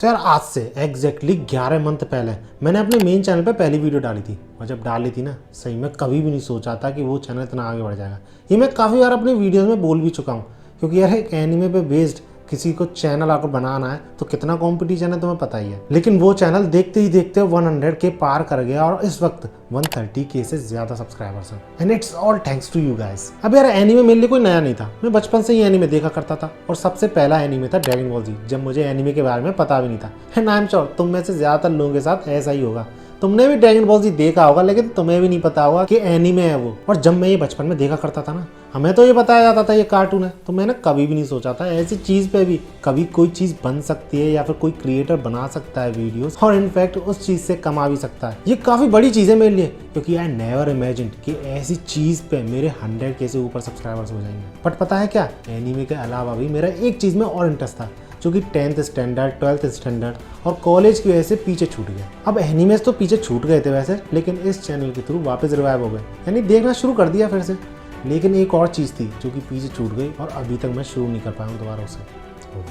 तो यार आज से एग्जैक्टली 11 मंथ पहले मैंने अपने मेन चैनल पे पहली वीडियो डाली थी और जब डाली थी ना सही में कभी भी नहीं सोचा था कि वो चैनल इतना आगे बढ़ जाएगा। ये मैं काफ़ी बार अपनी वीडियोस में बोल भी चुका हूँ क्योंकि यार एक एनिमे पे बेस्ड किसी को चैनल अगर बनाना है तो कितना कंपटीशन है तुम्हें पता ही है। लेकिन वो चैनल देखते ही देखते 100 के पार कर गया और इस वक्त 130 के से ज्यादा सब्सक्राइबर्स हैं and it's all thanks to you guys. अब यार एनीमे मेरे लिए कोई नया नहीं था, मैं बचपन से ही एनीमे देखा करता था और सबसे पहला एनीमे था ड्रैगन बॉल जी, जब मुझे एनीमे के बारे में पता भी नहीं था। एंड आई एम श्योर तुम में से ज्यादातर लोगों के साथ ऐसा ही होगा, तुमने भी ड्रैगन बॉल जी देखा होगा लेकिन तुम्हें भी नहीं पता होगा कि एनीमे है वो। और जब मैं ये बचपन में देखा करता था ना, हमें तो ये बताया जाता था ये कार्टून है, तो मैंने कभी भी नहीं सोचा था ऐसी चीज़ पे भी कभी कोई चीज़ बन सकती है या फिर कोई क्रिएटर बना सकता है वीडियोस और इनफैक्ट उस चीज़ से कमा भी सकता है। ये काफ़ी बड़ी चीज़ है मेरे लिए क्योंकि आई नेवर इमेजिन्ड कि ऐसी चीज़ पे मेरे 100 के से ऊपर सब्सक्राइबर्स हो जाएंगे। बट पता है क्या, एनीमे के अलावा भी मेरा एक चीज़ में और इंटरेस्ट था जो कि 10th स्टैंडर्ड 12th स्टैंडर्ड और कॉलेज की वजह से पीछे छूट गया। अब एनिमेस तो पीछे छूट गए थे वैसे, लेकिन इस चैनल के थ्रू वापस रिवाइव हो गए, यानी देखना शुरू कर दिया फिर से। लेकिन एक और चीज़ थी जो कि पीछे छूट गई और अभी तक मैं शुरू नहीं कर पाया हूँ दोबारा उसे,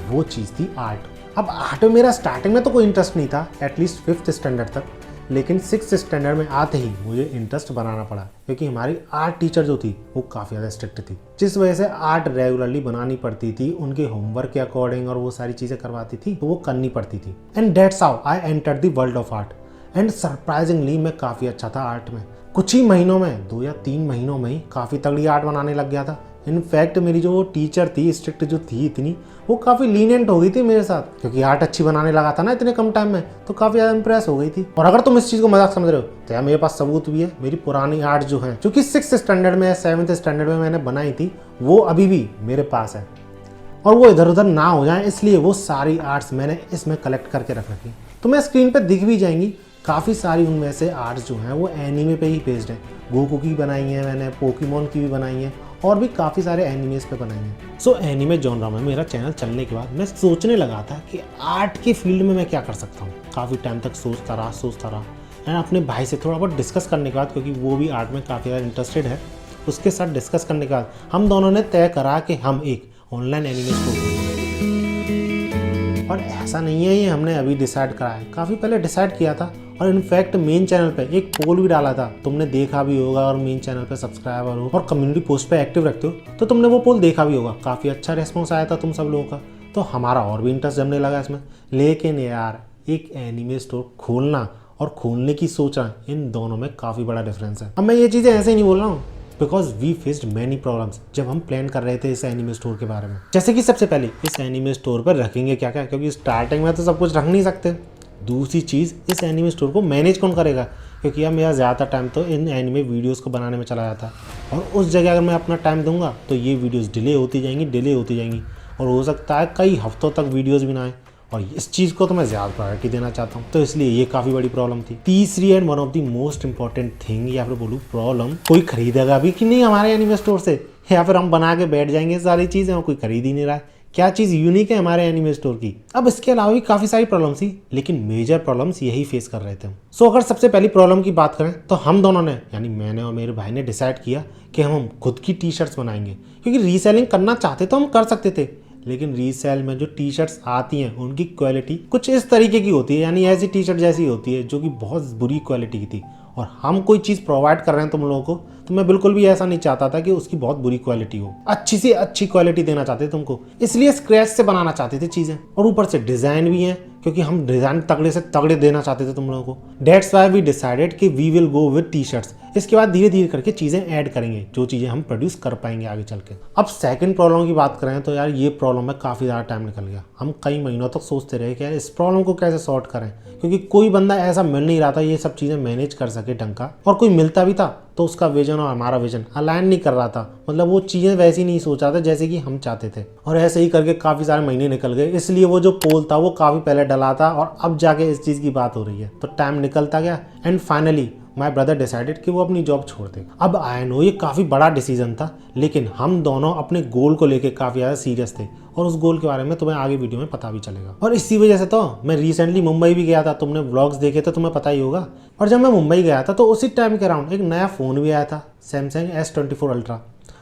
वो चीज़ थी आर्ट। अब आर्ट में मेरा स्टार्टिंग में तो कोई इंटरेस्ट नहीं था, एटलीस्ट 5th स्टैंडर्ड तक, लेकिन 6th स्टैंडर्ड में आते ही मुझे इंटरेस्ट बनाना पड़ा क्योंकि हमारी आर्ट टीचर जो थी वो काफ़ी ज़्यादा स्ट्रिक्ट थी, जिस वजह से आर्ट रेगुलरली बनानी पड़ती थी, उनके होमवर्क के अकॉर्डिंग और वो सारी चीज़ें करवाती थी तो वो करनी पड़ती थी। And that's how I entered the world of art and surprisingly मैं काफ़ी अच्छा था आर्ट में। कुछ ही महीनों में 2 या 3 महीनों में ही काफ़ी तगड़ी आर्ट बनाने लग गया था। इनफैक्ट मेरी जो टीचर थी स्ट्रिक्ट जो थी इतनी, वो काफ़ी लीनियंट हो गई थी मेरे साथ क्योंकि आर्ट अच्छी बनाने लगा था ना इतने कम टाइम में, तो काफ़ी ज़्यादा इंप्रेस हो गई थी। और अगर तुम इस चीज़ को मजाक समझ रहे हो तो यार मेरे पास सबूत भी है। मेरी पुरानी आर्ट जो है जो कि 6th स्टैंडर्ड में 7th स्टैंडर्ड में मैंने बनाई थी वो अभी भी मेरे पास है और वो इधर उधर ना हो जाए इसलिए वो सारी आर्ट्स मैंने इसमें कलेक्ट करके रख रखी। तो मैं स्क्रीन पर दिख भी जाएंगी काफ़ी सारी उनमें से आर्ट्स जो हैं वो एनीमे पे ही बेस्ड है। गोकू की बनाई है मैंने, पोकेमॉन की भी बनाई है और भी काफ़ी सारे एनिमेस पे बनाई हैं। सो एनीमे जॉनरा में मेरा चैनल चलने के बाद मैं सोचने लगा था कि आर्ट की फील्ड में मैं क्या कर सकता हूँ। काफ़ी टाइम तक सोचता रहा एंड अपने भाई से थोड़ा बहुत डिस्कस करने के बाद, क्योंकि वो भी आर्ट में काफ़ी ज़्यादा इंटरेस्टेड है, उसके साथ डिस्कस करने के बाद हम दोनों ने तय करा कि हम एक ऑनलाइन एनिमे स्टोर खोलेंगे। और ऐसा नहीं है ये हमने अभी डिसाइड करा है, काफ़ी पहले डिसाइड किया था और इनफैक्ट मेन चैनल पे एक पोल भी डाला था, तुमने देखा भी होगा। और मेन चैनल पे सब्सक्राइबर हो और कम्युनिटी पोस्ट पे एक्टिव रखते हो तो तुमने वो पोल देखा भी होगा। काफ़ी अच्छा रिस्पॉन्स आया था तुम सब लोगों का, तो हमारा और भी इंटरेस्ट जमने लगा इसमें। लेकिन यार एक एनिमे स्टोर खोलना और खोलने की सोचना, इन दोनों में काफ़ी बड़ा डिफरेंस है। अब मैं ये चीज़ें ऐसे ही नहीं बोल रहा हूँ because we faced many problems जब हम प्लान कर रहे थे इस एनिमे स्टोर के बारे में। जैसे कि सबसे पहले इस एनिमे स्टोर पर रखेंगे क्या क्या, क्योंकि स्टार्टिंग में तो सब कुछ रख नहीं सकते। दूसरी चीज़, इस एनिमे स्टोर को मैनेज कौन करेगा, क्योंकि यार मेरा ज़्यादा टाइम तो इन एनिमे वीडियोस को बनाने में चला जाता है और उस जगह अगर मैं अपना टाइम दूंगा तो ये वीडियोस डिले होती जाएंगी और हो सकता है कई हफ्तों तक वीडियोस भी ना आए। और इस चीज़ को तो मैं ज़्यादा प्रायोरिटी देना चाहता हूँ, तो इसलिए ये काफ़ी बड़ी प्रॉब्लम थी। तीसरी and one of the most important thing या फिर बोलूँ प्रॉब्लम, कोई खरीदेगा भी कि नहीं हमारे एनिमे स्टोर से, या फिर हम बना के बैठ जाएंगे सारी चीज़ें और कोई खरीद ही नहीं रहा है। क्या चीज़ यूनिक है हमारे एनिमे स्टोर की। अब इसके अलावा भी काफ़ी सारी प्रॉब्लम्स थी, लेकिन मेजर प्रॉब्लम्स यही फेस कर रहे थे हम। सो अगर सबसे पहली प्रॉब्लम की बात करें तो हम दोनों ने, यानी मैंने और मेरे भाई ने डिसाइड किया कि हम खुद की टी शर्ट्स बनाएंगे, क्योंकि रीसेलिंग करना चाहते तो हम कर सकते थे, लेकिन रीसेल में जो टी शर्ट्स आती हैं उनकी क्वालिटी कुछ इस तरीके की होती है, यानी ऐसी टी शर्ट जैसी होती है जो कि बहुत बुरी क्वालिटी की थी। और हम कोई चीज़ प्रोवाइड कर रहे हैं तुम लोगों को, तो मैं बिल्कुल भी ऐसा नहीं चाहता था कि उसकी बहुत बुरी क्वालिटी हो। अच्छी से अच्छी क्वालिटी देना चाहते थे तुमको, इसलिए स्क्रैच से बनाना चाहते थे चीज़ें, और ऊपर से डिज़ाइन भी हैं क्योंकि हम डिज़ाइन तगड़े से तगड़े देना चाहते थे तुम लोगों को। डेट्स वाई वी डिसाइडेड कि we will go with T shirts. इसके बाद धीरे धीरे करके चीज़ें ऐड करेंगे, जो चीज़ें हम प्रोड्यूस कर पाएंगे आगे चल के। अब सेकंड प्रॉब्लम की बात करें तो यार ये प्रॉब्लम में काफ़ी ज़्यादा टाइम निकल गया। हम कई महीनों तक सोचते रहे कि यार इस प्रॉब्लम को कैसे सॉर्ट करें, क्योंकि कोई बंदा ऐसा मिल नहीं रहा था ये सब चीज़ें मैनेज कर सके ढंग का, और कोई मिलता भी था तो उसका विजन और हमारा विजन अलाइन नहीं कर रहा था, मतलब वो चीज़ें वैसी नहीं सोच रहा था जैसे कि हम चाहते थे। और ऐसे ही करके काफ़ी सारे महीने निकल गए, इसलिए वो जो पोल था वो काफ़ी पहले डला था और अब जाके इस चीज़ की बात हो रही है, तो टाइम निकलता गया and finally my brother decided कि वो अपनी जॉब छोड़ दे। अब आई नो ये काफ़ी बड़ा डिसीजन था, लेकिन हम दोनों अपने गोल को लेके काफ़ी ज़्यादा सीरियस थे और उस गोल के बारे में तुम्हें आगे वीडियो में पता भी चलेगा। और इसी वजह से तो मैं रिसेंटली मुंबई भी गया था, तुमने व्लॉग्स देखे तो तुम्हें पता ही होगा। और जब मैं मुंबई गया था तो उसी टाइम के अराउंड एक नया फ़ोन भी आया था, सैमसंग S24 अल्ट्रा,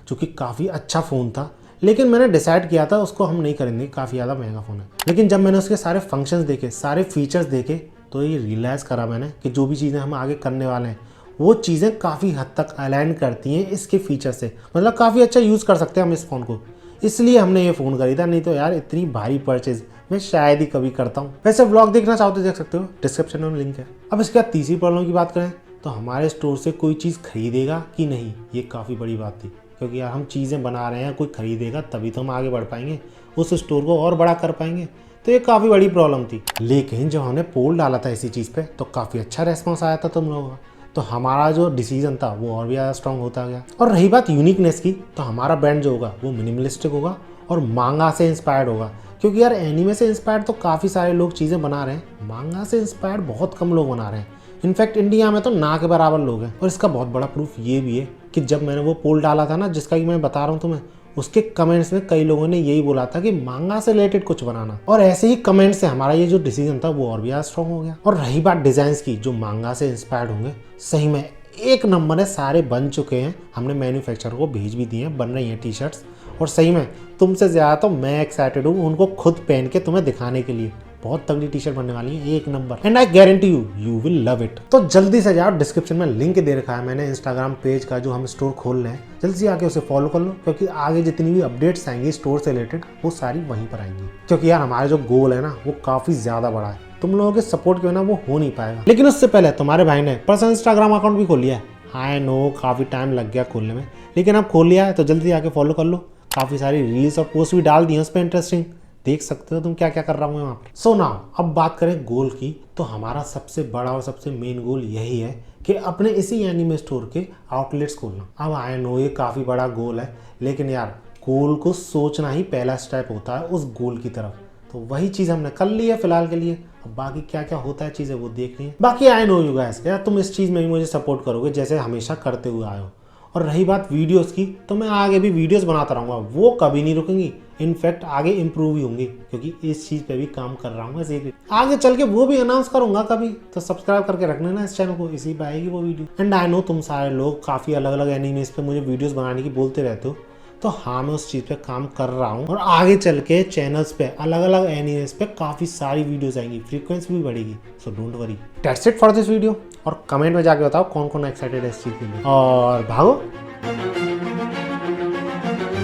जो कि काफ़ी अच्छा फ़ोन था लेकिन मैंने डिसाइड किया था उसको हम नहीं करेंगे, काफ़ी ज़्यादा महंगा फ़ोन है। लेकिन जब मैंने उसके सारे फंक्शंस देखे, सारे फीचर्स देखे, तो ये रियलाइज़ करा मैंने कि जो भी चीज़ें हम आगे करने वाले हैं वो चीज़ें काफ़ी हद तक अलाइन करती हैं इसके फीचर से। मतलब काफ़ी अच्छा यूज़ कर सकते हैं हम इस फ़ोन को, इसलिए हमने ये फ़ोन खरीदा। नहीं तो यार इतनी भारी परचेज़ मैं शायद ही कभी करता हूँ। वैसे व्लॉग देखना चाहो तो देख सकते हो, डिस्क्रिप्शन में लिंक है। अब इसके बाद तीसरी प्रॉब्लम की बात करें तो हमारे स्टोर से कोई चीज़ खरीदेगा कि नहीं, ये काफ़ी बड़ी बात थी। क्योंकि यार हम चीज़ें बना रहे हैं, कोई खरीदेगा तभी तो हम आगे बढ़ पाएंगे, उस स्टोर को और बड़ा कर पाएंगे। तो ये काफ़ी बड़ी प्रॉब्लम थी। लेकिन जब हमने पोल डाला था इसी चीज़ पे तो काफ़ी अच्छा रेस्पॉन्स आया था तुम लोगों का, तो हमारा जो डिसीजन था वो और भी ज़्यादा स्ट्रॉन्ग होता गया। और रही बात यूनिकनेस की, तो हमारा ब्रांड जो होगा वो मिनिमलिस्टिक होगा और मांगा से इंस्पायर्ड होगा। क्योंकि यार एनीमे से इंस्पायर्ड तो काफ़ी सारे लोग चीज़ें बना रहे हैं, मांगा से इंस्पायर्ड बहुत कम लोग बना रहे हैं। इनफैक्ट इंडिया में तो ना के बराबर लोग हैं। और इसका बहुत बड़ा प्रूफ ये भी है कि जब मैंने वो पोल डाला था ना, जिसका कि मैं बता रहा हूँ तुम्हें, उसके कमेंट्स में कई लोगों ने यही बोला था कि मांगा से रिलेटेड कुछ बनाना। और ऐसे ही कमेंट से हमारा ये जो डिसीजन था वो और भी ज़्यादा स्ट्रॉन्ग हो गया। और रही बात डिज़ाइंस की, जो मांगा से इंस्पायर्ड होंगे, सही में एक नंबर है, सारे बन चुके हैं। हमने मैन्युफैक्चरर को भेज भी दिए हैं, बन रही हैं टी शर्ट्स। और सही में तुमसे ज़्यादा तो मैं एक्साइटेड हूँ उनको खुद पहन के तुम्हें दिखाने के लिए। बहुत तगड़ी टी शर्ट बनने वाली है, एक number, and I guarantee you will love it. तो जल्दी से जाओ, डिस्क्रिप्शन में लिंक दे रखा है मैंने इंस्टाग्राम पेज का, जो हम स्टोर खोल रहे हैं। जल्दी से आके उसे फॉलो कर लो, क्योंकि आगे जितनी भी अपडेट्स आएंगी स्टोर से रिलेटेड वो सारी वहीं पर आएंगी। क्योंकि यार हमारा जो गोल है ना वो काफ़ी ज़्यादा बड़ा है, तुम लोगों के सपोर्ट के बिना वो हो नहीं पाएगा। लेकिन उससे पहले तुम्हारे भाई ने पर्सनल इंस्टाग्राम अकाउंट भी खोल लिया है। आई नो काफ़ी टाइम लग गया खोलने में, लेकिन अब खोल लिया है तो जल्दी आके फॉलो कर लो। काफ़ी सारी रील्स और पोस्ट भी डाल दी हैं उस पर, इंटरेस्टिंग, देख सकते हो तुम क्या क्या कर रहा हूँ मैं वहाँ पर। सो नाउ अब बात करें गोल की, तो हमारा सबसे बड़ा और सबसे मेन गोल यही है कि अपने इसी एनीमे स्टोर के आउटलेट्स खोलना। अब आई नो ये काफ़ी बड़ा गोल है, लेकिन यार गोल को सोचना ही पहला स्टेप होता है उस गोल की तरफ। तो वही चीज़ हमने कर ली है फिलहाल के लिए। अब बाकी क्या क्या होता है चीज़ें वो देख रही है। बाकी आई नो यू गाइस, यार तुम इस चीज़ में भी मुझे सपोर्ट करोगे जैसे हमेशा करते हुए आए हो। और रही बात वीडियोस की, तो मैं आगे भी वीडियोस बनाता रहूँगा, वो कभी नहीं रुकेंगी। इनफैक्ट आगे इम्प्रूव भी होंगी, क्योंकि इस चीज़ पे भी काम कर रहा हूँ मैं सीक्रेट। आगे चल के वो भी अनाउंस करूँगा कभी, तो सब्सक्राइब करके रखना ना इस चैनल को, इसी पे आएगी वो वीडियो। एंड आई नो तुम सारे लोग काफ़ी अलग अलग एनिमेस पे मुझे वीडियोज़ बनाने की बोलते रहते हो, तो हाँ मैं उस चीज़ पे काम कर रहा हूँ। और आगे चल के चैनल्स पे अलग अलग एनिमेस पे काफ़ी सारी वीडियोस आएंगी, फ्रीक्वेंसी भी बढ़ेगी। So don't worry, that's it for this video. और कमेंट में जाके बताओ कौन कौन एक्साइटेड है इस चीज़ के लिए। और भागो